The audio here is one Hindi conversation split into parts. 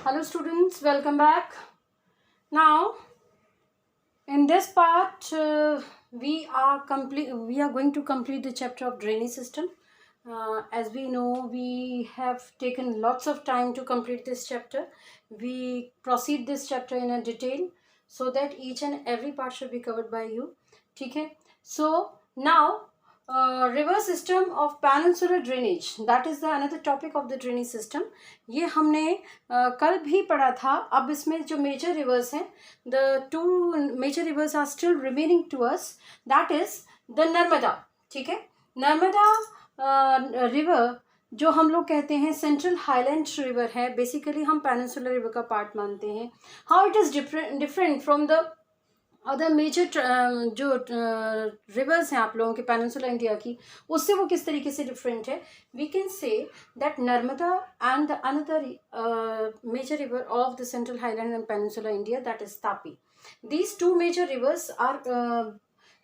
Hello students, welcome back. Now in this part we are going to complete the chapter of drainage system. As we know, we have taken lots of time to complete this chapter. We proceed this chapter in a detail so that each and every part should be covered by you. Okay, so now river system of peninsular drainage, that is the another topic of the drainage system. ये हमने कल भी पढ़ा था. अब इसमें जो मेजर रिवर्स हैं, the two major rivers are still remaining to us, that is the Narmada. ठीक है, नर्मदा रिवर जो हम लोग कहते हैं सेंट्रल हाईलैंड रिवर है, बेसिकली हम पेनिनसुलर रिवर का पार्ट मानते हैं. How it is different from the other major जो रिवर्स हैं आप लोगों के पेनिनसुलर इंडिया की, उससे वो किस तरीके से डिफरेंट है. We can say that Narmada and the another major river of the central highland and peninsular India, that is Tapi. These two major rivers are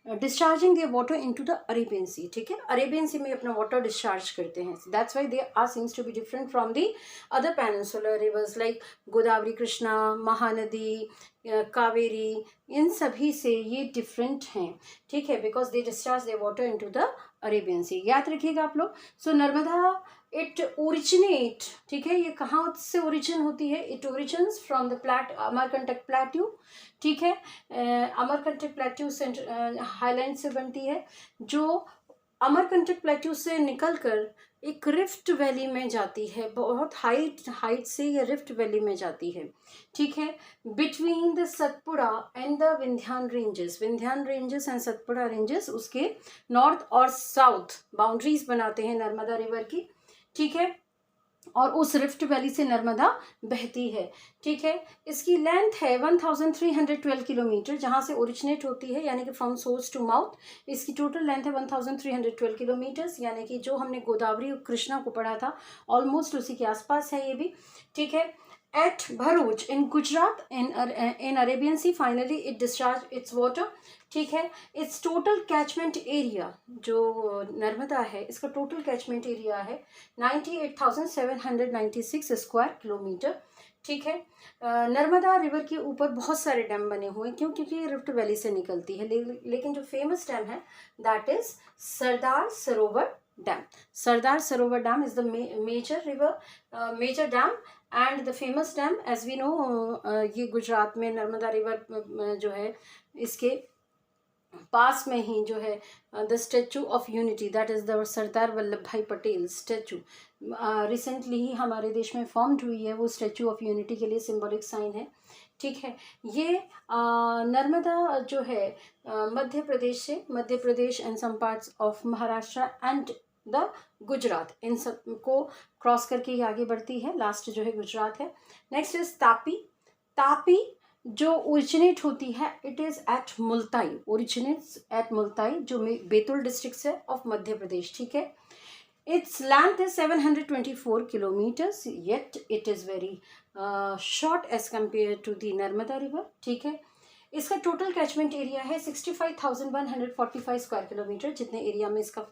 discharging their water into the Arabian Sea. ठीक है, अरेबियन सी में अपना वाटर डिस्चार्ज करते हैं. That's why they are seems to be different from the other peninsular rivers like Godavari, Krishna, Mahanadi, Kaveri. इन सभी से ये डिफरेंट हैं. ठीक है, because they discharge their water into the Arabian Sea. याद रखिएगा आप लोग. सो नर्मदा इट ओरिजिनेट, ठीक है, ये कहाँ से ओरिजिन होती है? It origins from the Amarkantak plateau. ठीक है, अमरकंटक प्लेट्यू हाईलैंड से बनती है, जो अमरकंटक प्लेट्यू से निकलकर एक रिफ्ट वैली में जाती है. बहुत हाइट से ये रिफ्ट वैली में जाती है. ठीक है, between the Satpura and the Vindhyan ranges and Satpura ranges उसके नॉर्थ और साउथ बाउंड्रीज बनाते हैं नर्मदा रिवर की. ठीक है, और उस रिफ्ट वैली से नर्मदा बहती है. ठीक है, इसकी लेंथ है 1312 किलोमीटर, जहाँ से ओरिजिनेट होती है, यानी कि फ्रॉम सोर्स टू माउथ. इसकी टोटल लेंथ है 1312 किलोमीटर्स, यानी कि जो हमने गोदावरी और कृष्णा को पढ़ा था ऑलमोस्ट उसी के आसपास है ये भी. ठीक है, at Bharuch in Gujarat in Arabian sea finally it discharge its water. ठीक है, इट्स टोटल कैचमेंट एरिया, जो नर्मदा है इसका टोटल कैचमेंट एरिया है 98,796 स्क्वायर किलोमीटर. ठीक है, नर्मदा रिवर के ऊपर बहुत सारे डैम बने हुए हैं, क्योंकि ये रिफ्ट वैली से निकलती है. लेकिन जो फेमस डैम है that is Sardar Sarovar dam. Sardar Sarovar dam is the major dam and the famous dam. As we know, ये गुजरात में नर्मदा रिवर जो है इसके पास में ही जो है the Statue of Unity, that is the Sardar Vallabh Bhai Patel statue, recently ही हमारे देश में फॉर्म्ड हुई है. वो स्टैचू ऑफ यूनिटी के लिए सिंबॉलिक साइन है. ठीक है, ये नर्मदा जो है Madhya Pradesh and some parts of Maharashtra and the Gujarat, इन सब को क्रॉस करके ये आगे बढ़ती है. लास्ट जो है गुजरात है. नेक्स्ट इज तापी जो ओरिजिनेट होती है, it is at Multai, originates at Multai, जो बैतूल डिस्ट्रिक्ट है ऑफ मध्य प्रदेश. ठीक है, its length is 724 kilometres, yet it is very short as compare to the Narmada river. ठीक है, इसका टोटल कैचमेंट एरिया है 65,145 स्क्वायर किलोमीटर. जितने एरिया में इसका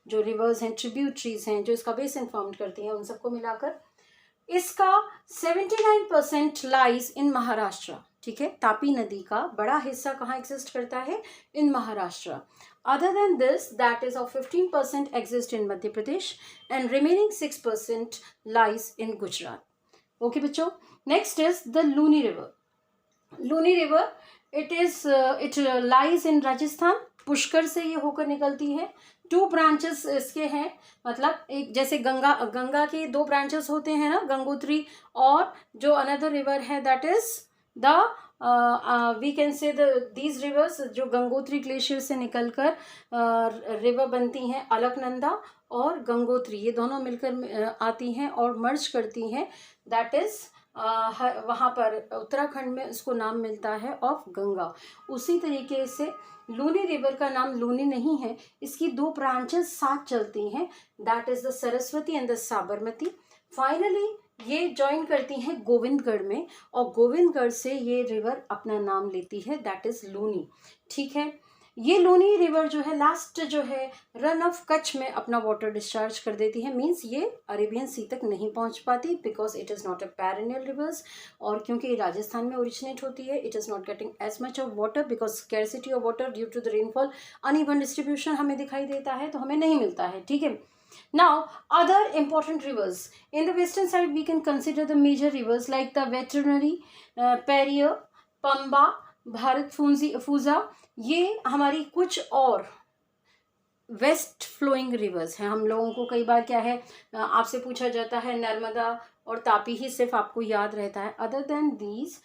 जो रिवर्स हैं, ट्रिब्यूटरीज हैं, जो इसका बेसिन फॉर्म करती हैं, उन सबको मिलाकर इसका 79% लाइज इन महाराष्ट्र. ठीक है, तापी नदी का बड़ा हिस्सा कहाँ एग्जिस्ट करता है? In Maharashtra. Other than this, that is of 15% exist in Madhya Pradesh and remaining 6% lies in Gujarat. Okay बच्चों, next is the Luni river. It lies in Rajasthan. Pushkar से ये होकर निकलती है. 2 ब्रांचेस इसके हैं, मतलब एक जैसे गंगा के 2 ब्रांचेस होते हैं ना, गंगोत्री, और जो अनदर रिवर है that is the we can say these rivers, जो गंगोत्री ग्लेशियर से निकलकर रिवर बनती हैं, अलकनंदा और गंगोत्री, ये दोनों मिलकर आती हैं और मर्ज करती हैं. दैट इज वहाँ पर उत्तराखंड में इसको नाम मिलता है ऑफ गंगा. उसी तरीके से लूनी रिवर का नाम लूनी नहीं है, इसकी 2 ब्रांचेस साथ चलती हैं, that is the Saraswati and the Sabarmati. Finally ये ज्वाइन करती हैं गोविंदगढ़ में, और गोविंदगढ़ से ये रिवर अपना नाम लेती है, दैट इज लूनी. ठीक है, ये लूनी रिवर जो है लास्ट जो है रन ऑफ कच्छ में अपना वाटर डिस्चार्ज कर देती है, मीन्स ये अरेबियन सी तक नहीं पहुंच पाती because it is not a perennial rivers, और क्योंकि राजस्थान में ओरिजिनेट होती है it is not getting as much of water because scarcity of water due to the rainfall, uneven distribution हमें दिखाई देता है, तो हमें नहीं मिलता है, ठीक है। Now, other important rivers in the western side, we can consider the major rivers like the veterinary, Perrier, Pamba, Bharat फूजा, ये हमारी कुछ और वेस्ट फ्लोइंग रिवर्स हैं। हम लोगों को कई बार क्या है आपसे पूछा जाता है नर्मदा और तापी ही सिर्फ आपको याद रहता है, other than these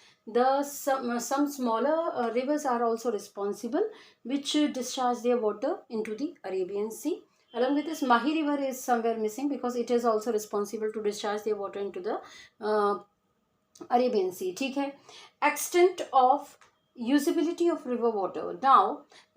some smaller rivers are also responsible which discharge their water into the Arabian Sea. Along with this, Mahi river is somewhere missing because it is also responsible to discharge their water into the Arabian Sea. ठीक है, extent of usability of river water. Now,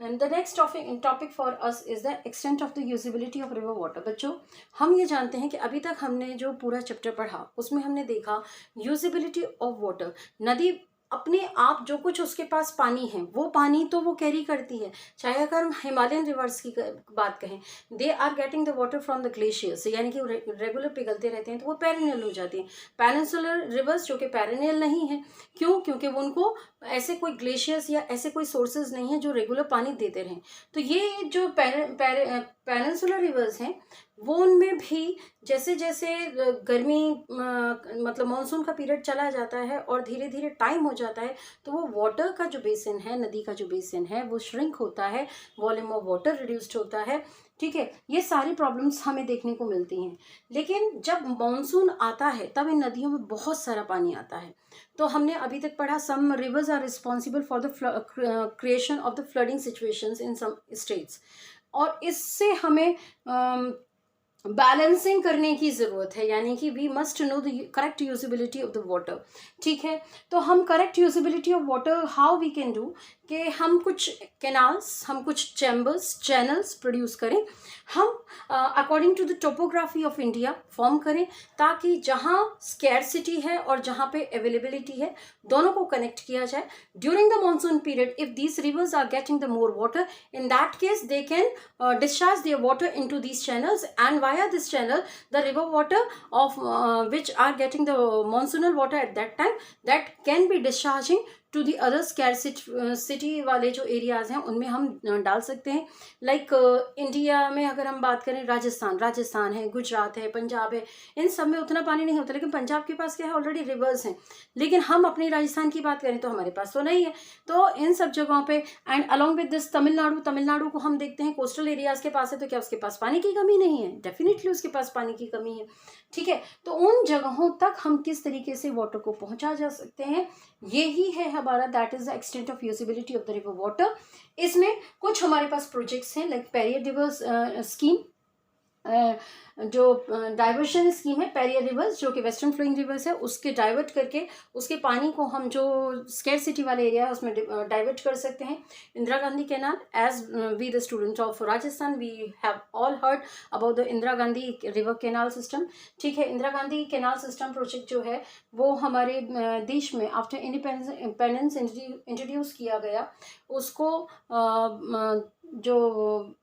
and the next topic for us is the extent of the usability of river water. बच्चों, हम ये जानते हैं कि अभी तक हमने जो पूरा चैप्टर पढ़ा उसमें हमने देखा यूजिबिलिटी ऑफ वाटर। नदी अपने आप जो कुछ उसके पास पानी है वो पानी तो वो कैरी करती है, चाहे अगर हम हिमालयन रिवर्स की बात कहें, they are getting the water from the glaciers, यानी कि रेगुलर पिघलते रहते हैं तो वो पेरिनियल हो जाती हैं। पेनिनसुलर रिवर्स जो कि पेरिनियल नहीं है, क्यों? क्योंकि वो उनको ऐसे कोई ग्लेशियर्स या ऐसे कोई सोर्सेज नहीं है जो रेगुलर पानी देते रहें। तो ये जो पेनिनसुलर रिवर्स हैं वो उनमें भी जैसे जैसे गर्मी मतलब मानसून का पीरियड चला जाता है और धीरे धीरे टाइम हो जाता है तो वो वाटर का जो बेसिन है, नदी का जो बेसिन है वो श्रिंक होता है, वॉल्यूम ऑफ वाटर रिड्यूस्ड होता है, ठीक है। ये सारी प्रॉब्लम्स हमें देखने को मिलती हैं। लेकिन जब मानसून आता है तब इन नदियों में बहुत सारा पानी आता है। तो हमने अभी तक पढ़ा some rivers are responsible for the creation of the flooding situations in some states, और इससे हमें बैलेंसिंग करने की ज़रूरत है, यानी कि we must know the correct usability of the water, ठीक है। तो हम correct usability of water how we can do कि हम कुछ कैनाल्स, हम कुछ चैम्बर्स, चैनल्स प्रोड्यूस करें, हम according to the topography of India form करें, ताकि जहाँ स्कैरसिटी है और जहाँ पे अवेलेबिलिटी है दोनों को कनेक्ट किया जाए। During the monsoon period if these rivers are getting the more water, in that case they can discharge their water into these channels, and via this channel the river water of which are getting the monsoonal water at that time, that can be discharging to the other scarcity वाले जो एरियाज़ हैं उनमें हम डाल सकते हैं। लाइक इंडिया में अगर हम बात करें, राजस्थान है, गुजरात है, पंजाब है, इन सब में उतना पानी नहीं होता, लेकिन पंजाब के पास क्या है, ऑलरेडी रिवर्स हैं। लेकिन हम अपनी राजस्थान की बात करें तो हमारे पास तो नहीं है। तो इन सब जगहों पे and along with this Tamil Nadu को हम देखते हैं कोस्टल एरियाज़ के पास है, तो क्या उसके पास पानी की कमी नहीं है? डेफिनेटली उसके पास पानी की कमी है, ठीक है। तो उन जगहों तक हम किस तरीके से वाटर को पहुंचा जा सकते हैं, यही है हमारा, that is the extent of usability of the river water. इसमें कुछ हमारे पास प्रोजेक्ट्स हैं लाइक पेरियर रिवर्स स्कीम, जो डाइवर्शन स्कीम है पेरियर रिवर्स जो कि वेस्टर्न फ्लोइंग रिवर्स है, उसके डाइवर्ट करके उसके पानी को हम जो स्केयर सिटी वाले एरिया है उसमें डाइवर्ट कर सकते हैं। Indira Gandhi canal, as we the student of Rajasthan we have all heard about the Indira Gandhi river canal system, ठीक है। Indira Gandhi canal system project जो है वो हमारे देश में आफ्टर इंडिपेंडेंस इंट्रोड्यूस किया गया। उसको जो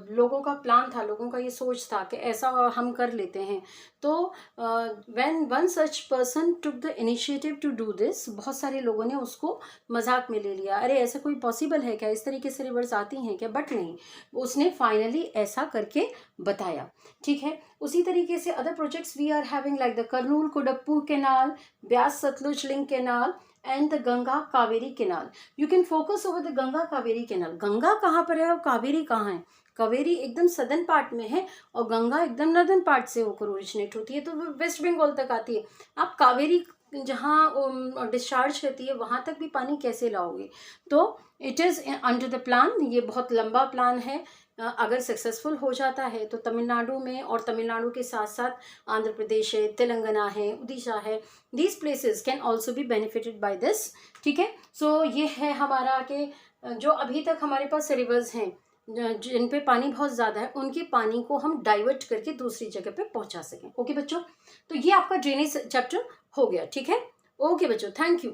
लोगों का प्लान था, लोगों का ये सोच था कि ऐसा हम कर लेते हैं। तो when one such person took the initiative to do this, बहुत सारे लोगों ने उसको मजाक में ले लिया, अरे ऐसा कोई पॉसिबल है क्या, इस तरीके से रिवर्स आती हैं क्या? बट नहीं, उसने फाइनली ऐसा करके बताया, ठीक है। उसी तरीके से other projects we are having like the Kurnool Cuddapah canal, Beas Sutlej link canal and the Ganga Kaveri canal. You can focus over the Ganga Kaveri canal. Ganga कहाँ पर है और कावेरी कहाँ है? कावेरी एकदम सदर्न पार्ट में है और गंगा एकदम नॉर्दर्न पार्ट से होकर ओरिजिनेट होती है, तो वो वेस्ट बंगाल तक आती है। आप कावेरी जहाँ डिस्चार्ज करती है वहाँ तक भी पानी कैसे लाओगे? तो it is under the plan, ये बहुत लंबा प्लान है। अगर सक्सेसफुल हो जाता है तो तमिलनाडु में, और तमिलनाडु के साथ साथ आंध्र प्रदेश है, तेलंगाना है, उड़ीसा है, these places can also be benefited by this, ठीक है। सो ये है हमारा कि जो अभी तक हमारे पास रिवर्स हैं जिन पे पानी बहुत ज़्यादा है, उनके पानी को हम डाइवर्ट करके दूसरी जगह पे पहुंचा सकें। ओके बच्चों, तो ये आपका ड्रेनेज चैप्टर हो गया, ठीक है। ओके बच्चों, थैंक यू।